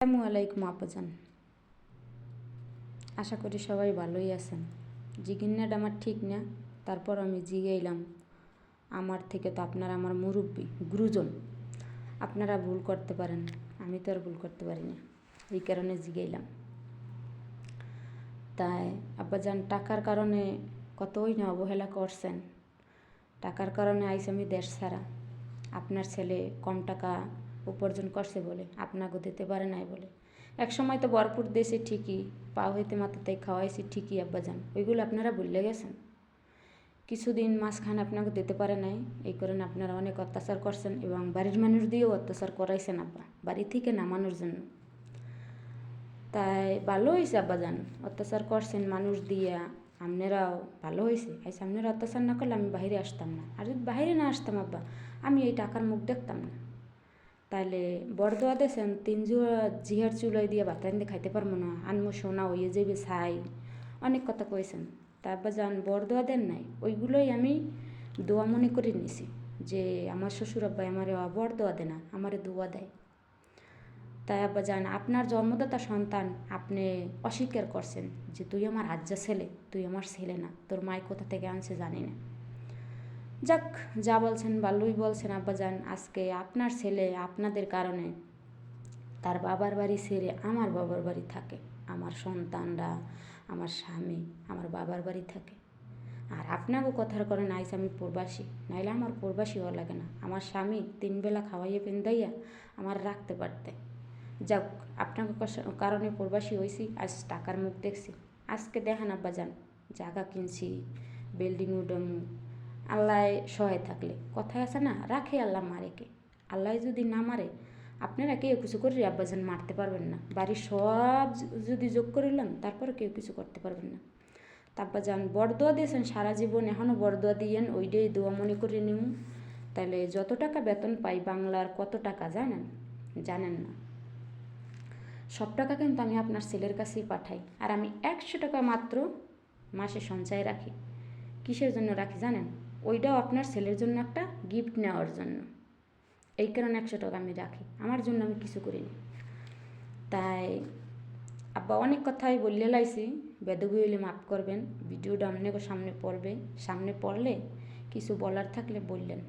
আসসালামু আলাইকুম আপাজান, আশা করি সবাই ভালোই আছেন। জিগিন্নাটা আমার ঠিক না, তারপর আমি জিগাইলাম। আমার থেকে তো আপনারা আমার মুরব্বী গুরুজন, আপনারা ভুল করতে পারেন, আমি তো আর ভুল করতে পারি না, এই কারণে জিগাইলাম। তাই আব্বাজান টাকার কারণে কতই না অবহেলা করছেন। টাকার কারণে আইস আমি দেশ ছাড়া। আপনার ছেলে কম টাকা উপার্জন করছে বলে আপনাকে দিতে পারে নাই বলে। এক সময় তো ভরপুর দেশে ঠিকই, পা হইতে মাথাতে খাওয়াইছি ঠিকই আব্বাজান, ওইগুলো আপনারা ভুলে গেছেন। কিছুদিন মাঝখানে আপনাকে দিতে পারে নাই, এই কারণে আপনারা অনেক অত্যাচার করছেন এবং বাড়ির মানুষ দিয়েও অত্যাচার করাইছেন আব্বা, বাড়ি থেকে নামানোর জন্য। তাই ভালো হয়েছে আব্বাজান, অত্যাচার করছেন মানুষ দিয়া, আপনারাও ভালো হয়েছে। আজ আপনারা অত্যাচার না করলে আমি বাইরে আসতাম না, আর যদি বাইরে না আসতাম আব্বা, আমি এই টাকার মুখ দেখতাম না। তাহলে বরদোয়া দিয়েছেন 3 জিহার চুলাই দিয়ে ভাত রান্ধে খাইতে পারবো না, আনমো সোনা হইয়ে যাবে ছাই, অনেক কথা কইছেন। তারপর যান বরদোয়া দেন নাই, ওইগুলোই আমি দোয়া মনে করে নিছি যে আমার শ্বশুর আব্বাই আমারে বরদোয়া দেয় না, আমারে দোয়া দেয়। তাই আব্বা যান, আপনার জন্মদাতা সন্তান আপনি অস্বীকার করছেন যে তুই আমার আজ্জা ছেলে, তুই আমার ছেলে না, তোর মায় কোথা থেকে আনছে জানি না। যাক, যা বলছেন ভালোই বলছেন আব্বাজান। আজকে আপনার ছেলে আপনাদের কারণে তার বাবার বাড়ি ছেড়ে আমার বাবার বাড়ি থাকে, আমার সন্তানরা, আমার স্বামী আমার বাবার বাড়ি থাকে। আর আপনাকেও কথার কারণে আইস আমি প্রবাসী, নাইলে আমার প্রবাসী হওয়া লাগে না। আমার স্বামী 3 বেলা খাওয়াইয়ে পেন্দাইয়া আমার রাখতে পারতে। যাক, আপনাকে কারণে প্রবাসী হয়েছি, আজ টাকার মুখ দেখছি। আজকে দেখেন আব্বাজান, জায়গা কিনছি, বিল্ডিং উডামু, আল্লাহ সহায় থাকলে, কথায় আছে না, রাখে আল্লাহ মারে কে। আল্লাহ যদি না মারে, আপনারা কেউ কিছু করে আব্বাজান মারতে পারবেন না। বাড়ির সব যদি যোগ করিলাম, তারপরে কেউ কিছু করতে পারবেন না। আব্বাজান বরদোয়া দিয়েছেন সারা জীবন, এখনও বরদোয়া দিয়েন, ওইটাই দোয়া মনে করে নিমু। তাহলে যত টাকা বেতন পাই বাংলার কত টাকা জানেন? জানেন না। সব টাকা কিন্তু আমি আপনার ছেলের কাছেই পাঠাই, আর আমি 100 টাকা মাত্র মাসে সঞ্চয় রাখি। কিসের জন্য রাখি জানেন? ওইটাও আপনার ছেলের জন্য একটা গিফট নেওয়ার জন্য। এই কারণে 100 টাকা আমি রাখি, আমার জন্য আমি কিছু করিনি। তাই আব্বা অনেক কথাই বললে লাইছি, বেদবি হইলে মাফ করবেন। ভিডিওটা আপনাকে সামনে পড়বে, সামনে পড়লে কিছু বলার থাকলে বললেন।